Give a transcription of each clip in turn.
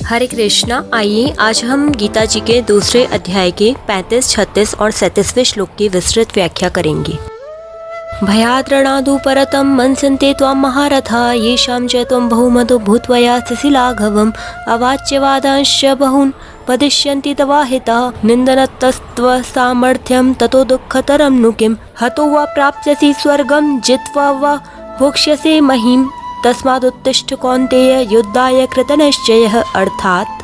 हरे कृष्णा। आइए आज हम गीता जी के दूसरे अध्याय के 35, 36 और 37वें श्लोक की विस्तृत व्याख्या करेंगे। भयाद्रणादु परतम मनसन्ते त्वां महारथा येषां च त्वं बहुमतो भूत्वा यास्यसि लाघवम् अवाच्यवादांश्च बहून् वदिष्यन्ति तवाहितः निन्दनतस्त्व सामर्थ्यं ततो दुःखतरं नु किं हतो वा प्राप्स्यसि स्वर्गं जित्वा वा भोक्ष्यसे महीम् तस्मादुत्तिष्ठ कौन्तेय युद्धाय कृतनिश्चयः। अर्थात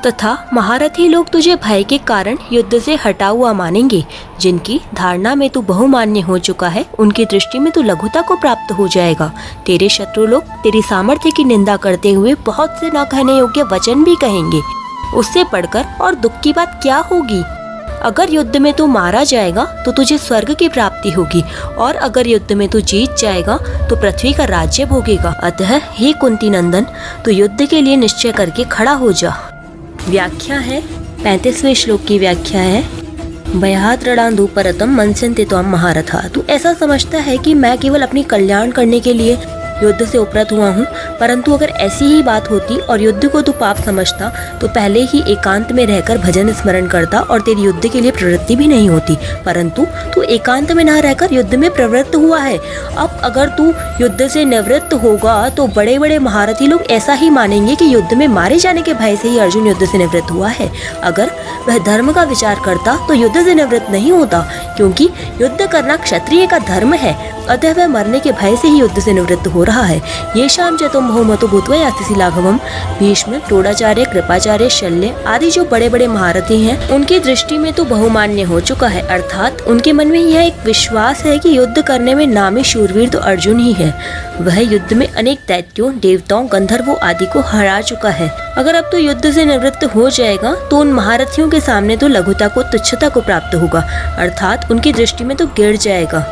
तथा महारथी लोग तुझे भय के कारण युद्ध से हटा हुआ मानेंगे। जिनकी धारणा में तू बहुमान्य हो चुका है उनकी दृष्टि में तू लघुता को प्राप्त हो जाएगा। तेरे शत्रु लोग तेरी सामर्थ्य की निंदा करते हुए बहुत से न कहने योग्य वचन भी कहेंगे। उससे पढ़कर और दुख की बात क्या होगी। अगर युद्ध में तू मारा जाएगा तो तुझे स्वर्ग की प्राप्ति होगी और अगर युद्ध में तू जीत जाएगा तो पृथ्वी का राज्य भोगेगा। अतः हे कुंती नंदन, तू युद्ध के लिए निश्चय करके खड़ा हो जा। व्याख्या है 35वें श्लोक की व्याख्या है भयाद्रणादु परतम मनसन्ते त्वां महारथा। तू ऐसा समझता है कि मैं केवल अपनी कल्याण करने के लिए युद्ध से उपरत हुआ हूँ, परंतु अगर ऐसी ही बात होती और युद्ध को तू पाप समझता तो पहले ही एकांत में रहकर भजन स्मरण करता और तेरी युद्ध के लिए प्रवृत्ति भी नहीं होती। परंतु तू एकांत में न रहकर युद्ध में प्रवृत्त हुआ है। अब अगर तू युद्ध से निवृत्त होगा तो बड़े बड़े महारथी लोग ऐसा ही मानेंगे कि युद्ध में मारे जाने के भय से ही अर्जुन युद्ध से निवृत्त हुआ है। अगर वह धर्म का विचार करता तो युद्ध से निवृत्त नहीं होता, क्योंकि युद्ध करना क्षत्रिय का धर्म है। अतः वह मरने के भय से ही युद्ध से निवृत्त हो रहा है। ये शाम च तुम बहुमतो भूत्वा यास्यसि लाघवम्। भीष्म, टोडाचार्य, कृपाचार्य, शल्य आदि जो बड़े बड़े महारथी हैं उनकी दृष्टि में तो बहुमान्य हो चुका है। अर्थात उनके मन में यह एक विश्वास है कि युद्ध करने में नामी शूरवीर तो अर्जुन ही है। वह युद्ध में अनेक दैत्यों, देवताओं, गंधर्वों आदि को हरा चुका है। अगर अब तो युद्ध से निवृत्त हो जाएगा तो उन महारथियों के सामने तो लघुता को, तुच्छता को प्राप्त होगा। अर्थात उनकी दृष्टि में तो गिर जाएगा।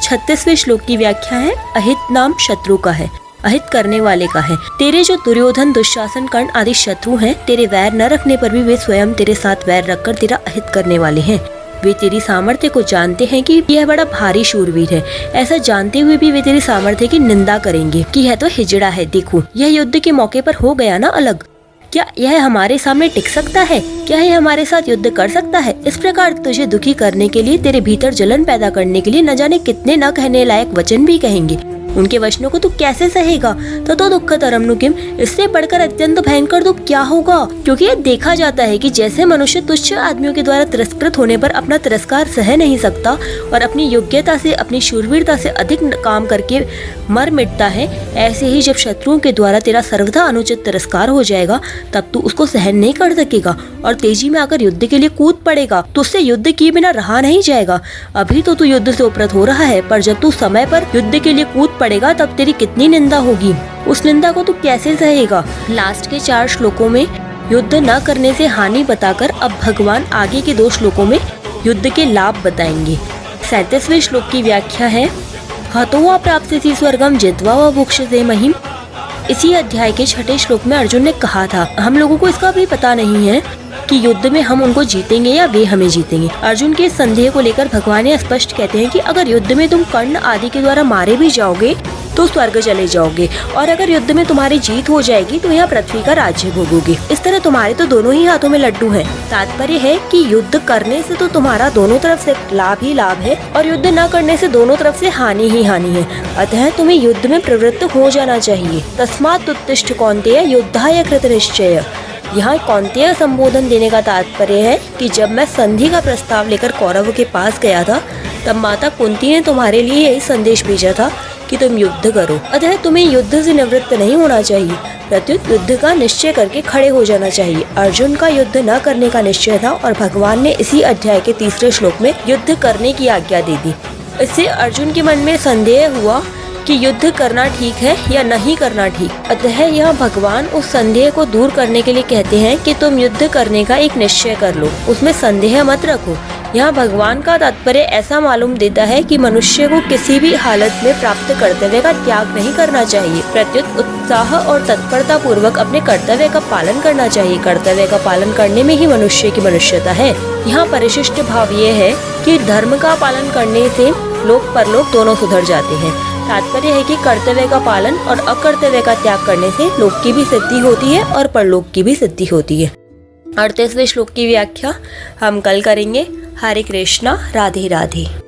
36वें श्लोक की व्याख्या है अहित नाम शत्रु का है, अहित करने वाले का है। तेरे जो दुर्योधन, दुशासन, कर्ण आदि शत्रु हैं, तेरे वैर न रखने पर भी वे स्वयं तेरे साथ वैर रखकर तेरा अहित करने वाले हैं। वे तेरी सामर्थ्य को जानते हैं कि यह बड़ा भारी शूरवीर है। ऐसा जानते हुए भी वे तेरी सामर्थ्य की निंदा करेंगे कि यह तो हिजड़ा है। देखो, यह युद्ध के मौके पर हो गया ना अलग। क्या यह हमारे सामने टिक सकता है? क्या यह हमारे साथ युद्ध कर सकता है? इस प्रकार तुझे दुखी करने के लिए, तेरे भीतर जलन पैदा करने के लिए न जाने कितने न कहने लायक वचन भी कहेंगे। उनके वचनों को तू कैसे सहेगा? तो दुःखतरं नु किम। इससे बढ़कर अत्यंत भयंकर दुख क्या होगा? क्योंकि यह देखा जाता है कि जैसे मनुष्य तुच्छ आदमियों के द्वारा तिरस्कृत होने पर अपना तिरस्कार सह नहीं सकता और अपनी योग्यता से, अपनी शूरवीरता से अधिक काम करके मर मिटता है, ऐसे ही जब शत्रुओं के द्वारा तेरा सर्वथा अनुचित तिरस्कार हो जाएगा तब तू उसको सहन नहीं कर सकेगा और तेजी में आकर युद्ध के लिए कूद पड़ेगा। तो उससे युद्ध किए बिना रहा नहीं जाएगा। अभी तो तू युद्ध से उपरत हो रहा है, पर जब तू समय पर युद्ध के लिए कूद पड़ेगा तब तेरी कितनी निंदा होगी। उस निंदा को तू कैसे सहेगा? लास्ट के 4 श्लोकों में युद्ध न करने से हानि बताकर अब भगवान आगे के 2 श्लोकों में युद्ध के लाभ बताएंगे। 37वें श्लोक की व्याख्या है हतो वा प्राप्स्यसि स्वर्गं जित्वा वा भोक्ष्यसे महीम्। इसी अध्याय के 6ठे श्लोक में अर्जुन ने कहा था, हम लोगों को इसका भी पता नहीं है कि युद्ध में हम उनको जीतेंगे या वे हमें जीतेंगे। अर्जुन के संदेह को लेकर भगवान ने स्पष्ट कहते हैं कि अगर युद्ध में तुम कर्ण आदि के द्वारा मारे भी जाओगे तो स्वर्ग चले जाओगे और अगर युद्ध में तुम्हारी जीत हो जाएगी तो यहाँ पृथ्वी का राज्य भोगोगे। इस तरह तुम्हारे तो दोनों ही हाथों में लड्डू हैं। तात्पर्य है कि युद्ध करने से तो तुम्हारा दोनों तरफ से लाभ ही लाभ है और युद्ध न करने से दोनों तरफ से हानि ही हानि है। अतः तुम्हें युद्ध में प्रवृत्त हो जाना चाहिए। तस्मात् उत्तिष्ठ कौन्तेय युद्धाय कृतनिश्चय। यहाँ कौन्तेय संबोधन देने का तात्पर्य है कि जब मैं संधि का प्रस्ताव लेकर कौरवों के पास गया था तब माता कुंती ने तुम्हारे लिए यही संदेश भेजा था कि तुम युद्ध करो। अतः तुम्हें युद्ध से निवृत्त नहीं होना चाहिए, प्रत्युत युद्ध का निश्चय करके खड़े हो जाना चाहिए। अर्जुन का युद्ध न करने का निश्चय था और भगवान ने इसी अध्याय के 3रे श्लोक में युद्ध करने की आज्ञा दे दी। इससे अर्जुन के मन में संदेह हुआ कि युद्ध करना ठीक है या नहीं करना ठीक। अतः यह भगवान उस संदेह को दूर करने के लिए कहते हैं कि तुम युद्ध करने का एक निश्चय कर लो, उसमें संदेह मत रखो। यहाँ भगवान का तात्पर्य ऐसा मालूम देता है कि मनुष्य को किसी भी हालत में प्राप्त कर्तव्य का त्याग नहीं करना चाहिए, प्रत्युत उत्साह और तत्परता पूर्वक अपने कर्तव्य का पालन करना चाहिए। कर्तव्य का पालन करने में ही मनुष्य की मनुष्यता है। यहाँ परिशिष्ट भाव ये है कि धर्म का पालन करने से लोक परलोक दोनों सुधर जाते हैं। तात्पर्य है कि कर्तव्य का पालन और अकर्तव्य का त्याग करने से लोक की भी सिद्धि होती है और परलोक की भी सिद्धि होती है। 38वें श्लोक की व्याख्या हम कल करेंगे। हरे कृष्णा, राधे राधे।